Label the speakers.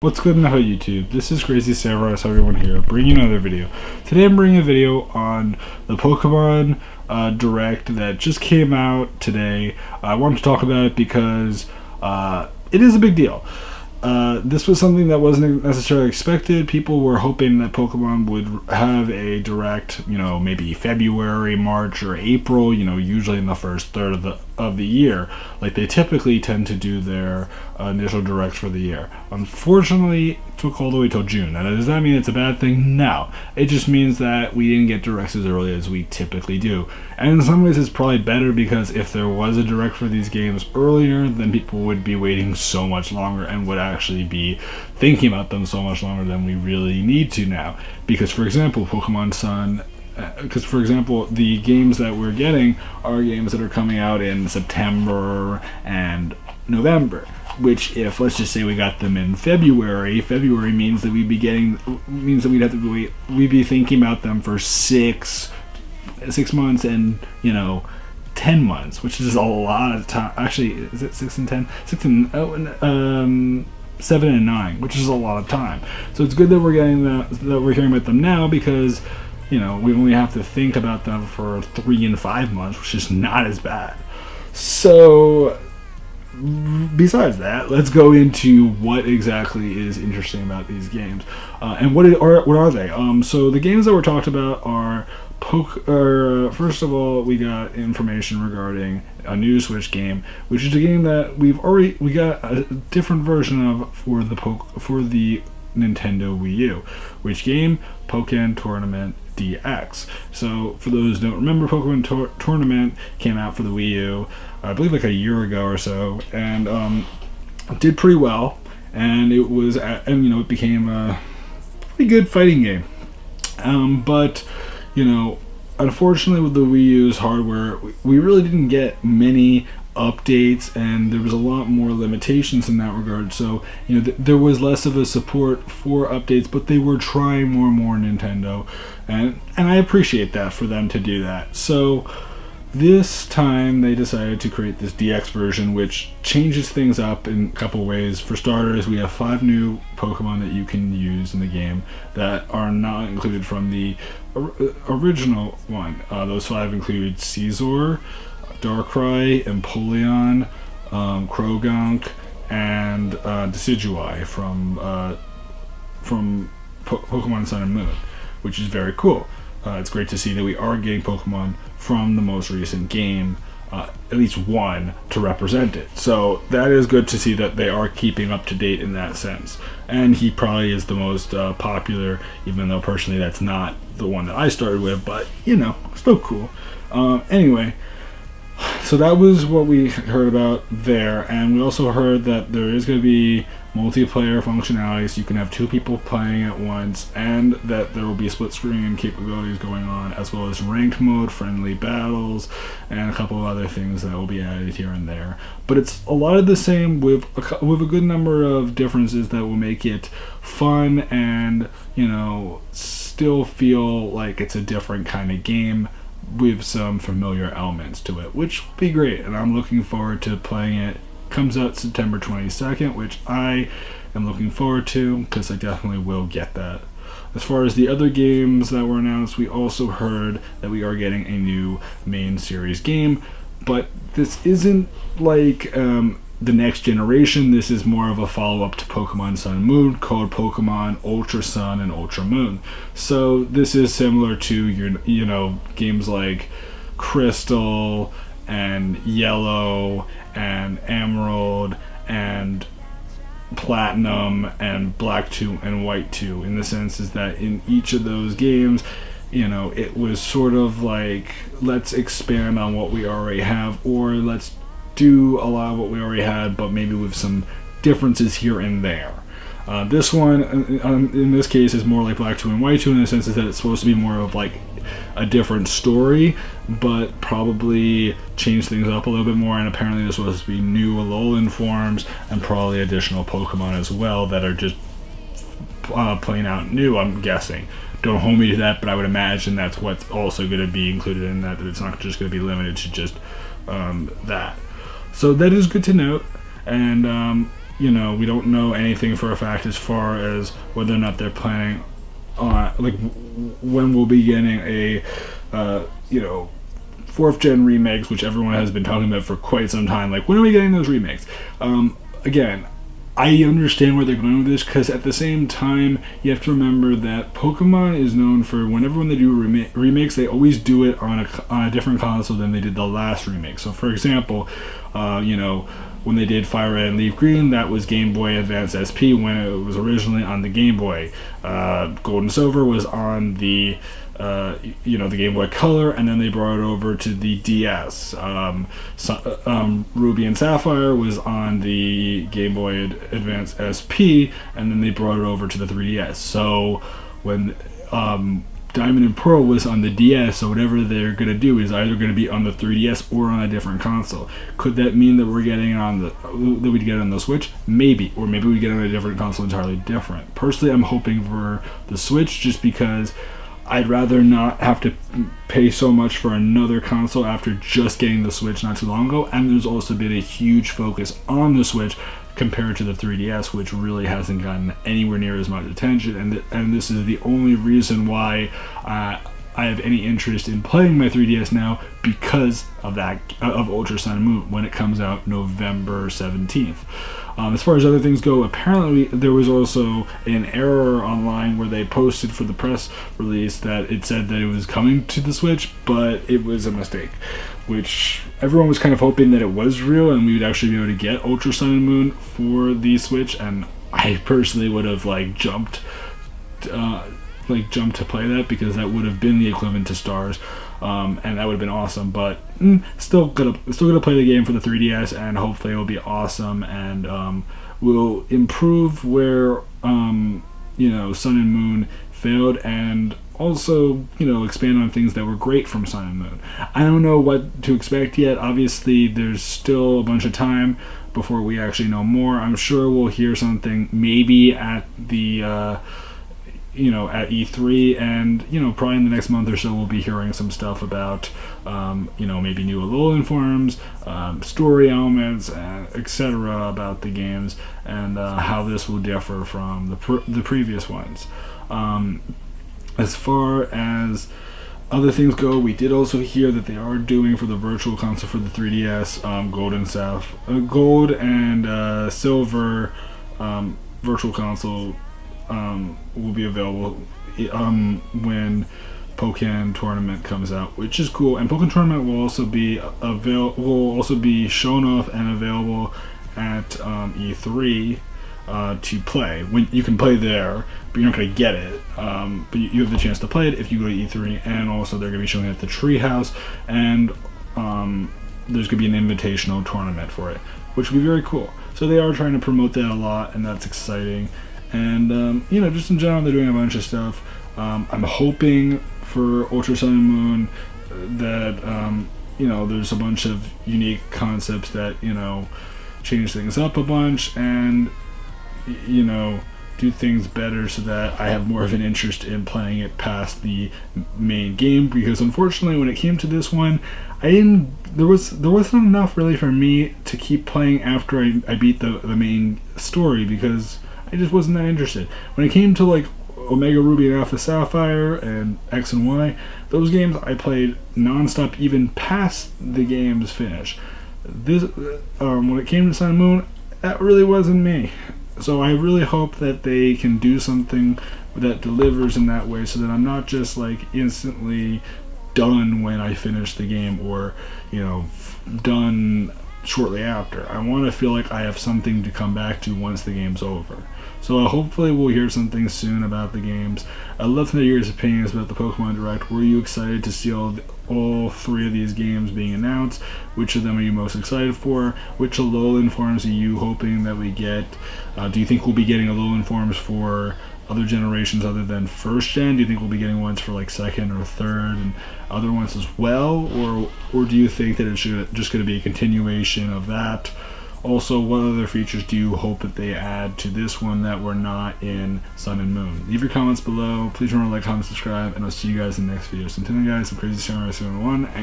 Speaker 1: What's good enough YouTube? This is Crazy Samurai, so everyone here, bringing another video. Today I'm bringing a video on the Pokemon Direct that just came out today. I wanted to talk about it because it is a big deal. This was something that wasn't necessarily expected. People were hoping that Pokemon would have a Direct, maybe February, March, or April, usually in the first third of the year, like they typically tend to do their initial Directs for the year. Unfortunately, it took all the way till June. Now, does that mean it's a bad thing? No. It just means that we didn't get Directs as early as we typically do. And in some ways, it's probably better because if there was a Direct for these games earlier, then people would be waiting so much longer and would actually be thinking about them so much longer than we really need to now. Because, for example, Pokemon Sun, the games that we're getting are games that are coming out in September and November. Which, if let's just say we got them in February means that we'd have to wait. We'd be thinking about them for 6 months and 10 months, which is a lot of time. Actually, is it 6 and 10? 7 and 9, which is a lot of time. So it's good that we're hearing about them now because we only have to think about them for 3 and 5 months, which is not as bad. So, besides that, let's go into what exactly is interesting about these games, and what are they? So the games that were talked about are first of all, we got information regarding a new Switch game, which is a game that we got a different version of for the Nintendo Wii U. Which game? Pokken Tournament DX. So for those who don't remember, Pokemon Tournament came out for the Wii U, I believe like a year ago or so, and did pretty well. And it was, it became a pretty good fighting game. But unfortunately, with the Wii U's hardware, we really didn't get many updates, and there was a lot more limitations in that regard. So there was less of a support for updates, but they were trying more and more, Nintendo, and I appreciate that for them to do that. So this time they decided to create this DX version, which changes things up in a couple ways. For starters, we have 5 new Pokemon that you can use in the game that are not included from the original one. Those 5 include Caesar, Darkrai, Empoleon, Krogunk, and Decidueye from Pokemon Sun and Moon, which is very cool. It's great to see that we are getting Pokemon from the most recent game, at least one, to represent it. So that is good to see that they are keeping up to date in that sense. And he probably is the most popular, even though personally that's not the one that I started with, but still cool. Anyway, so that was what we heard about there, and we also heard that there is going to be multiplayer functionality, so you can have 2 people playing at once, and that there will be split screen capabilities going on, as well as ranked mode, friendly battles, and a couple of other things that will be added here and there. But it's a lot of the same with a good number of differences that will make it fun and still feel like it's a different kind of game with some familiar elements to it, which will be great, and I'm looking forward to playing it. Comes out September 22nd, which I am looking forward to because I definitely will get that. As far as the other games that were announced, we also heard that we are getting a new main series game, but this isn't like the next generation. This is more of a follow-up to Pokemon Sun and Moon called Pokemon Ultra Sun and Ultra Moon. So this is similar to your games like Crystal and Yellow and Emerald and Platinum and Black 2 and White 2, in the sense is that in each of those games, it was sort of like, let's expand on what we already have, or let's do a lot of what we already had, but maybe with some differences here and there. This one, in this case, is more like Black 2 and White 2, in the sense is that it's supposed to be more of like a different story, but probably change things up a little bit more. And apparently there's supposed to be new Alolan forms and probably additional Pokemon as well that are just plain out new, I'm guessing. Don't hold me to that, but I would imagine that's what's also going to be included in that it's not just going to be limited to just that. So that is good to note. And we don't know anything for a fact as far as whether or not they're planning on, like, when we'll be getting a, fourth gen remakes, which everyone has been talking about for quite some time. Like, when are we getting those remakes? Again, I understand where they're going with this, because at the same time, you have to remember that Pokemon is known for whenever when they do remakes, they always do it on a different console than they did the last remake. So, for example, when they did Fire Red and Leaf Green, that was Game Boy Advance SP when it was originally on the Game Boy. Gold and Silver was on the the Game Boy Color, and then they brought it over to the DS. Ruby and Sapphire was on the Game Boy Advance SP, and then they brought it over to the 3DS. So when Diamond and Pearl was on the DS, so whatever they're going to do is either going to be on the 3DS or on a different console. Could that mean that we'd get it on the Switch? Maybe. Or maybe we get it on a different console entirely different. Personally, I'm hoping for the Switch, just because I'd rather not have to pay so much for another console after just getting the Switch not too long ago. And there's also been a huge focus on the Switch compared to the 3DS, which really hasn't gotten anywhere near as much attention. And this is the only reason why I have any interest in playing my 3DS now, because of Ultra Sun and Moon when it comes out November 17th. As far as other things go, apparently there was also an error online where they posted for the press release that it said that it was coming to the Switch, but it was a mistake, which everyone was kind of hoping that it was real and we would actually be able to get Ultra Sun and Moon for the Switch. And I personally would have jumped to play that, because that would have been the equivalent to Stars, and that would have been awesome. But still gonna play the game for the 3DS, and hopefully it'll be awesome, and will improve where Sun and Moon failed, and also expand on things that were great from Sun and Moon. I don't know what to expect yet. Obviously, there's still a bunch of time before we actually know more. I'm sure we'll hear something maybe at the at E3, and probably in the next month or so we'll be hearing some stuff about maybe new Alolan forms, story elements, etc. about the games, and how this will differ from the previous ones. As far as other things go, we did also hear that they are doing for the Virtual Console for the 3DS, Gold and Silver Virtual Console will be available when Pokken Tournament comes out, which is cool. And Pokken Tournament will also be shown off and available at E3 to play. When you can play there, but you're not going to get it. But you have the chance to play it if you go to E3, and also they're going to be showing it at the Treehouse, and there's going to be an invitational tournament for it, which will be very cool. So they are trying to promote that a lot, and that's exciting. And just in general, they're doing a bunch of stuff. I'm hoping for Ultra Sun and Moon that there's a bunch of unique concepts that change things up a bunch, and do things better, so that I have more of an interest in playing it past the main game. Because unfortunately, when it came to this one, there wasn't enough really for me to keep playing after I beat the main story, because I just wasn't that interested. When it came to Omega Ruby and Alpha Sapphire and X and Y, those games I played non-stop even past the game's finish. This when it came to Sun and Moon, that really wasn't me. So I really hope that they can do something that delivers in that way, so that I'm not just instantly done when I finish the game, or done shortly after. I want to feel like I have something to come back to once the game's over. So hopefully we'll hear something soon about the games. I'd love to know your opinions about the Pokemon Direct. Were you excited to see all three of these games being announced? Which of them are you most excited for? Which Alolan forms are you hoping that we get? Do you think we'll be getting Alolan forms for other generations other than first gen? Do you think we'll be getting ones for second or third and other ones as well? Or do you think that it's just going to be a continuation of that? Also, what other features do you hope that they add to this one that were not in Sun and Moon? Leave your comments below. Please remember to like, comment, subscribe, and I'll see you guys in the next video. So until then, guys, I'm Crazy Samurai 701.